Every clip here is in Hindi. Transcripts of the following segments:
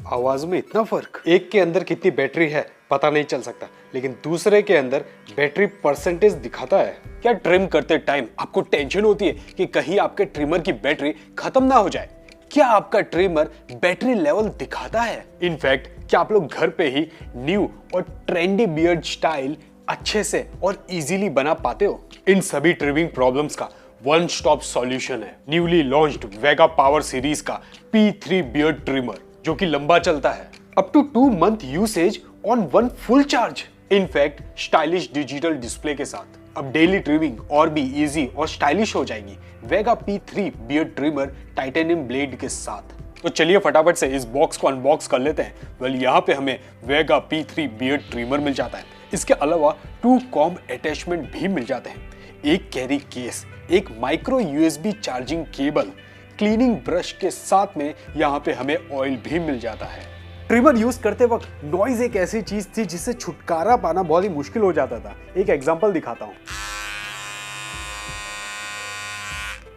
आवाज में इतना फर्क। एक के अंदर कितनी बैटरी है पता नहीं चल सकता, लेकिन दूसरे के अंदर बैटरी परसेंटेज दिखाता है। क्या ट्रिम करते टाइम आपको टेंशन होती है कि कहीं आपके ट्रिमर की बैटरी खत्म ना हो जाए? क्या आपका ट्रिमर बैटरी लेवल दिखाता है? इनफैक्ट क्या आप लोग घर पे ही न्यू और ट्रेंडी बियर्ड स्टाइल अच्छे से और इजीली बना पाते हो? इन सभी ट्रिमिंग प्रॉब्लम्स का वन स्टॉप सॉल्यूशन है newly launched Vega power series का P3 बियर्ड ट्रिमर, जो कि लंबा चलता है, up to 2 month usage on 1 full charge. In fact stylish digital display के साथ अब डेली ट्रिमिंग और भी इजी और स्टाइलिश हो जाएगी वेगा P3 beard trimmer titanium blade के साथ। तो चलिए फटाफट से इस बॉक्स को अनबॉक्स कर लेते हैं। यहाँ पे हमें वेगा P3 बियर्ड ट्रिमर मिल जाता है। इसके अलावा 2 कॉम अटैचमेंट भी मिल जाते हैं, एक कैरी केस, एक micro USB charging cable, cleaning brush के साथ में यहाँ पे हमें ऑयल भी मिल जाता है। ट्रिमर यूज करते वक्त नॉइज एक ऐसी चीज थी जिससे छुटकारा पाना बहुत ही मुश्किल हो जाता था। एक एग्जांपल दिखाता हूं।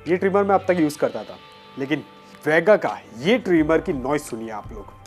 ये ट्रिमर मैं अब तक यूज करता था, लेकिन वेगा का ये ट्रिमर की नॉइज सुनिए आप लोग।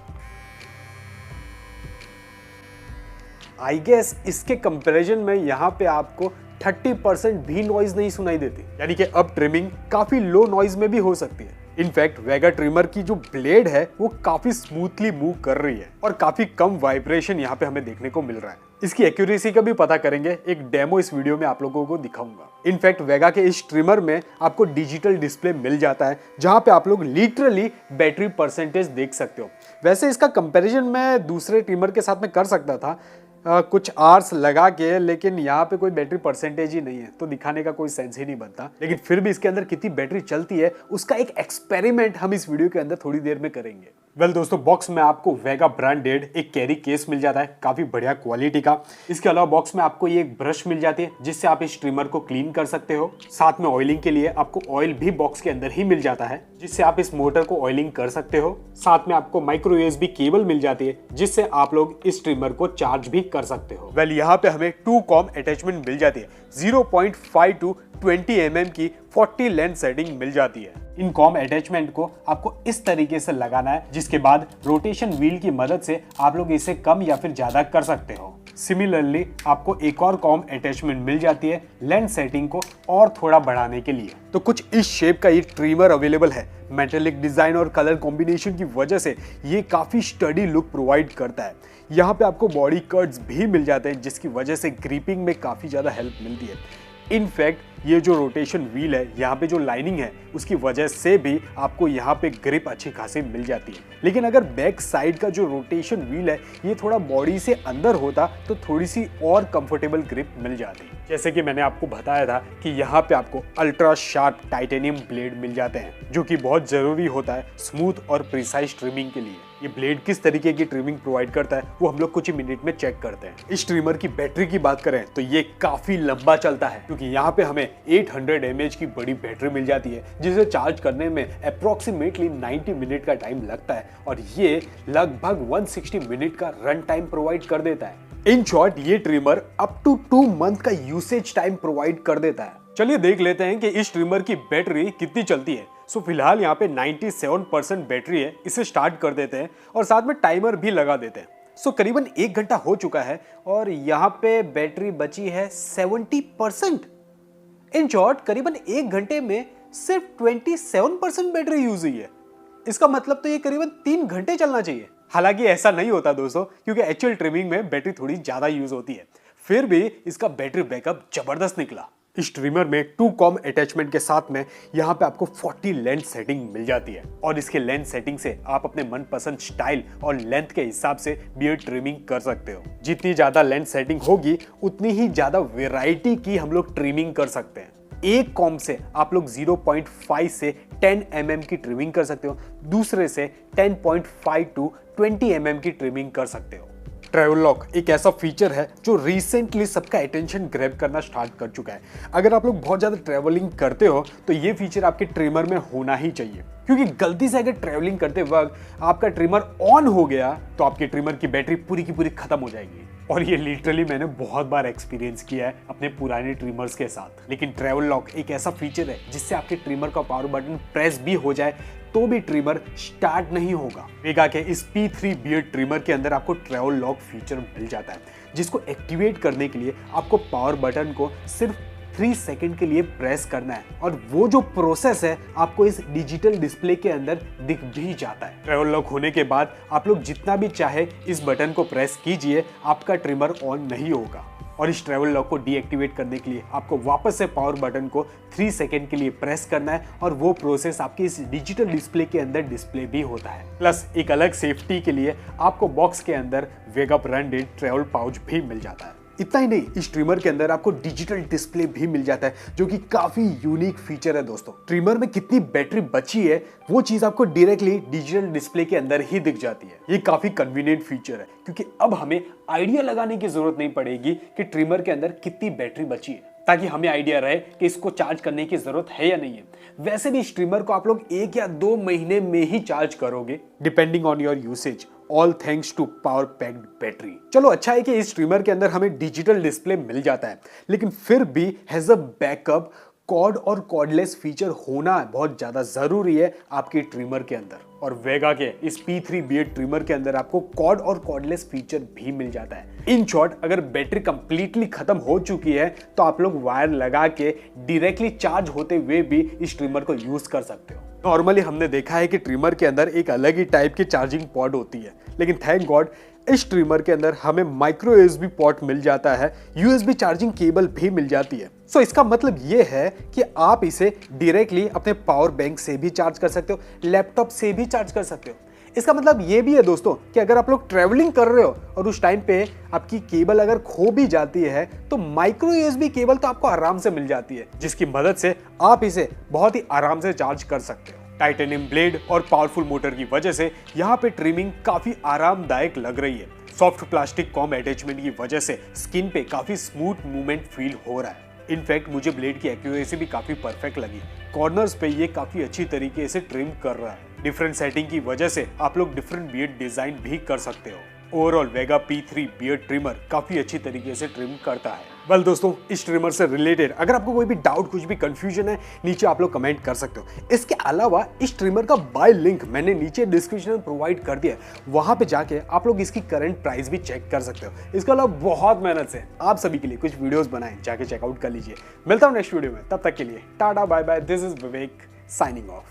आई गेस इसके कंपैरिजन में यहाँ पे आपको 30% भी नॉइज नहीं सुनाई देती, यानी कि अब ट्रिमिंग काफी लो नॉइज में भी हो सकती है। इनफैक्ट वेगा ट्रिमर की जो ब्लेड है वो काफी स्मूथली मूव कर रही है और काफी कम वाइब्रेशन यहाँ पे हमें देखने को मिल रहा है। इसकी एक्यूरेसी का भी पता करेंगे, एक डेमो इस वीडियो में आप लोगों को दिखाऊंगा। इनफैक्ट वेगा के इस ट्रिमर में आपको डिजिटल डिस्प्ले मिल जाता है, जहां पे आप लोग लिटरली बैटरी परसेंटेज देख सकते हो। वैसे इसका कंपैरिजन मैं दूसरे ट्रिमर के साथ में कर सकता था कुछ आवर्स लगा के, लेकिन यहाँ पे कोई बैटरी परसेंटेज ही नहीं है तो दिखाने का कोई सेंस ही नहीं बनता। लेकिन फिर भी इसके अंदर कितनी बैटरी चलती है उसका एक एक्सपेरिमेंट हम इस वीडियो के अंदर थोड़ी देर में करेंगे। वेल दोस्तों, बॉक्स में आपको वेगा ब्रांडेड एक कैरी केस मिल जाता है, काफी बढ़िया क्वालिटी का। इसके अलावा बॉक्स में आपको ये एक ब्रश मिल जाती है जिससे आप इस ट्रिमर को क्लीन कर सकते हो। साथ में ऑयलिंग के लिए आपको ऑयल भी बॉक्स के अंदर ही मिल जाता है, जिससे आप इस मोटर को ऑयलिंग कर सकते हो। साथ में आपको माइक्रो USB केबल मिल जाती है जिससे आप लोग इस ट्रिमर को चार्ज भी कर सकते हो। वेल यहाँ पे हमें 2 कॉम अटैचमेंट मिल जाती है, 0.5 to 20 mm की 40 लेंथ सेटिंग मिल जाती है। इन कॉम अटैचमेंट को आपको इस तरीके से लगाना है, जिसके बाद रोटेशन व्हील की मदद से आप लोग इसे कम या फिर ज्यादा कर सकते हो। सिमिलरली आपको एक और कॉम अटैचमेंट मिल जाती है लेंथ सेटिंग को और थोड़ा बढ़ाने के लिए। तो कुछ इस शेप का ये ट्रिमर अवेलेबल है। मेटेलिक डिजाइन और कलर कॉम्बिनेशन की वजह से ये काफी स्टडी लुक प्रोवाइड करता है। यहाँ पे आपको बॉडी कट्स भी मिल जाते हैं, जिसकी वजह से ग्रिपिंग में काफी ज्यादा हेल्प मिलती है। इनफैक्ट ये जो रोटेशन व्हील है, यहाँ पे जो लाइनिंग है, उसकी वजह से भी आपको यहाँ पे ग्रिप अच्छी खासी मिल जाती है। लेकिन अगर बैक साइड का जो रोटेशन व्हील है ये थोड़ा बॉडी से अंदर होता तो थोड़ी सी और कंफर्टेबल ग्रिप मिल जाती। जैसे कि मैंने आपको बताया था कि यहाँ पे आपको अल्ट्रा शार्प टाइटेनियम ब्लेड मिल जाते हैं, जो कि बहुत जरूरी होता है स्मूथ और प्रिसाइज ट्रिमिंग के लिए। ये ब्लेड किस तरीके की ट्रिमिंग प्रोवाइड करता है वो हम लोग कुछ ही मिनट में चेक करते हैं। इस ट्रिमर की बैटरी की बात करें तो ये काफी लंबा चलता है, क्योंकि यहाँ पे हमें 800 mAh की बड़ी बैटरी मिल जाती है, जिसे चार्ज करने में अप्रोक्सीमेटली 90 मिनट का टाइम लगता है और ये लगभग 160 मिनट का रन टाइम प्रोवाइड कर देता है। इन शॉर्ट ये ट्रिमर अप टू 2 मंथ का यूसेज टाइम प्रोवाइड कर देता है। चलिए देख लेते हैं कि इस ट्रिमर की बैटरी कितनी चलती है। फिलहाल यहाँ पे 97% बैटरी है, इसे स्टार्ट कर देते हैं और साथ में टाइमर भी लगा देते हैं। करीबन 1 घंटा हो चुका है और यहाँ पे बैटरी बची है 70%। इन शॉर्ट करीबन 1 घंटे में सिर्फ 27% बैटरी यूज हुई है। इसका मतलब तो ये करीबन 3 घंटे चलना चाहिए। हालांकि ऐसा नहीं होता दोस्तों, क्योंकि एक्चुअल ट्रिमिंग में बैटरी थोड़ी ज्यादा यूज होती है। फिर भी इसका बैटरी बैकअप जबरदस्त निकला। इस ट्रिमर में 2 कॉम अटैचमेंट के साथ में यहाँ पे आपको 40 लेंथ सेटिंग मिल जाती है और इसके लेंथ सेटिंग से आप अपने मनपसंद स्टाइल और लेंथ के हिसाब से बियर्ड ट्रिमिंग कर सकते हो। जितनी ज्यादा लेंथ सेटिंग होगी उतनी ही ज्यादा वेराइटी की हम लोग ट्रिमिंग कर सकते हैं। एक कॉम से आप लोग 0.5 से 10 mm की ट्रिमिंग कर सकते हो, दूसरे से 10.5 to 20 mm की ट्रिमिंग कर सकते हो। ट्रैवल लॉक एक ऐसा फीचर है जो रिसेंटली सबका अटेंशन ग्रैब करना स्टार्ट कर चुका है। अगर आप लोग बहुत ज्यादा ट्रैवलिंग करते हो तो ये फीचर आपके ट्रिमर में होना ही चाहिए, क्योंकि गलती से अगर ट्रैवलिंग करते वक्त आपका ट्रिमर ऑन हो गया तो आपके ट्रिमर की बैटरी पूरी की पूरी खत्म हो जाएगी। और ये लिटरली मैंने बहुत बार एक्सपीरियंस किया है अपने पुराने ट्रिमर्स के साथ। लेकिन ट्रैवल लॉक एक ऐसा फीचर है जिससे आपके ट्रिमर का पावर बटन प्रेस भी हो जाए तो भी ट्रिमर स्टार्ट नहीं होगा। वेगा के इस P3 बियर्ड ट्रिमर के अंदर आपको ट्रैवल लॉक फीचर मिल जाता है, जिसको एक्टिवेट करने के लिए आपको पावर बटन को सिर्फ 3 सेकंड के लिए प्रेस करना है और वो जो प्रोसेस है आपको इस डिजिटल डिस्प्ले के अंदर दिख भी जाता है। ट्रैवल लॉक होने के बाद आप लोग जितना भी चाहे इस बटन को प्रेस कीजिए, आपका ट्रिमर ऑन नहीं होगा। और इस ट्रैवल लॉक को डीएक्टिवेट करने के लिए आपको वापस से पावर बटन को 3 सेकंड के लिए प्रेस करना है और वो प्रोसेस आपके इस डिजिटल डिस्प्ले के अंदर डिस्प्ले भी होता है। प्लस एक अलग सेफ्टी के लिए आपको बॉक्स के अंदर वेगा ब्रांडेड ट्रैवल पाउच भी मिल जाता है। इतना ही नहीं, इस ट्रिमर के अंदर आपको डिजिटल डिस्प्ले भी मिल जाता है, जो कि काफी यूनिक फीचर है दोस्तों। ट्रिमर में कितनी बैटरी बची है वो चीज आपको डायरेक्टली डिजिटल डिस्प्ले के अंदर ही दिख जाती है। ये काफी कन्वीनियंट फीचर है क्योंकि अब हमें आइडिया लगाने की जरूरत नहीं पड़ेगी कि ट्रिमर के अंदर कितनी बैटरी बची है, ताकि हमें आइडिया रहे कि इसको चार्ज करने की जरूरत है या नहीं है। वैसे भी इस ट्रिमर को आप लोग 1 या 2 महीने में ही चार्ज करोगे, depending on your usage, all thanks to power packed battery. चलो अच्छा है कि इस ट्रिमर के अंदर हमें डिजिटल डिस्प्ले मिल जाता है, लेकिन फिर भी हैज अ बैकअप कॉर्ड और कॉर्डलेस फीचर होना बहुत ज्यादा जरूरी है आपके ट्रिमर के अंदर। और वेगा के इस P3 बियर्ड ट्रिमर के अंदर आपको कॉर्ड और कॉर्डलेस फीचर भी मिल जाता है। इन शॉर्ट, अगर बैटरी कंप्लीटली खत्म हो चुकी है तो आप लोग वायर लगा के डायरेक्टली चार्ज होते हुए भी इस ट्रिमर को यूज कर सकते हो। नॉर्मली हमने देखा है कि ट्रिमर के अंदर एक अलग ही टाइप की चार्जिंग पॉड होती है, लेकिन थैंक गॉड इस ट्रिमर के अंदर हमें माइक्रो USB पोर्ट मिल जाता है, USB चार्जिंग केबल भी मिल जाती है। सो इसका मतलब ये है कि आप इसे डायरेक्टली अपने पावर बैंक से भी चार्ज कर सकते हो, लैपटॉप से भी चार्ज कर सकते हो। इसका मतलब ये भी है दोस्तों कि अगर आप लोग ट्रैवलिंग कर रहे हो और उस टाइम पे आपकी केबल अगर खो भी जाती है तो माइक्रो USB केबल तो आपको आराम से मिल जाती है, जिसकी मदद से आप इसे बहुत ही आराम से चार्ज कर सकते हो। टाइटेनियम ब्लेड और पावरफुल मोटर की वजह से यहाँ पे ट्रिमिंग काफी आरामदायक लग रही है। सॉफ्ट प्लास्टिक कॉम अटैचमेंट की वजह से स्किन पे काफी स्मूथ मूवमेंट फील हो रहा है। इनफैक्ट मुझे ब्लेड की एक्यूरेसी भी काफी परफेक्ट लगी। कॉर्नर्स पे ये काफी अच्छी तरीके से ट्रिम कर रहा है। डिफरेंट सेटिंग की वजह से आप लोग डिफरेंट बियर्ड डिजाइन भी कर सकते हो। ओवरऑल वेगा P3 बियर्ड ट्रिमर काफी अच्छी तरीके से ट्रिम करता है। वेल दोस्तों, इस ट्रिमर से रिलेटेड अगर आपको कोई भी डाउट, कुछ भी कंफ्यूजन है, नीचे आप लोग कमेंट कर सकते हो। इसके अलावा इस ट्रिमर का बाय लिंक मैंने नीचे डिस्क्रिप्शन में प्रोवाइड कर दिया है, वहां पे जाके आप लोग इसकी करंट प्राइस भी चेक कर सकते हो। इसके अलावा बहुत मेहनत से आप सभी के लिए कुछ वीडियोस बनाए, जाके चेकआउट कर लीजिए। मिलता हूं नेक्स्ट वीडियो में, तब तक के लिए tata bye bye. This is Vivek signing of.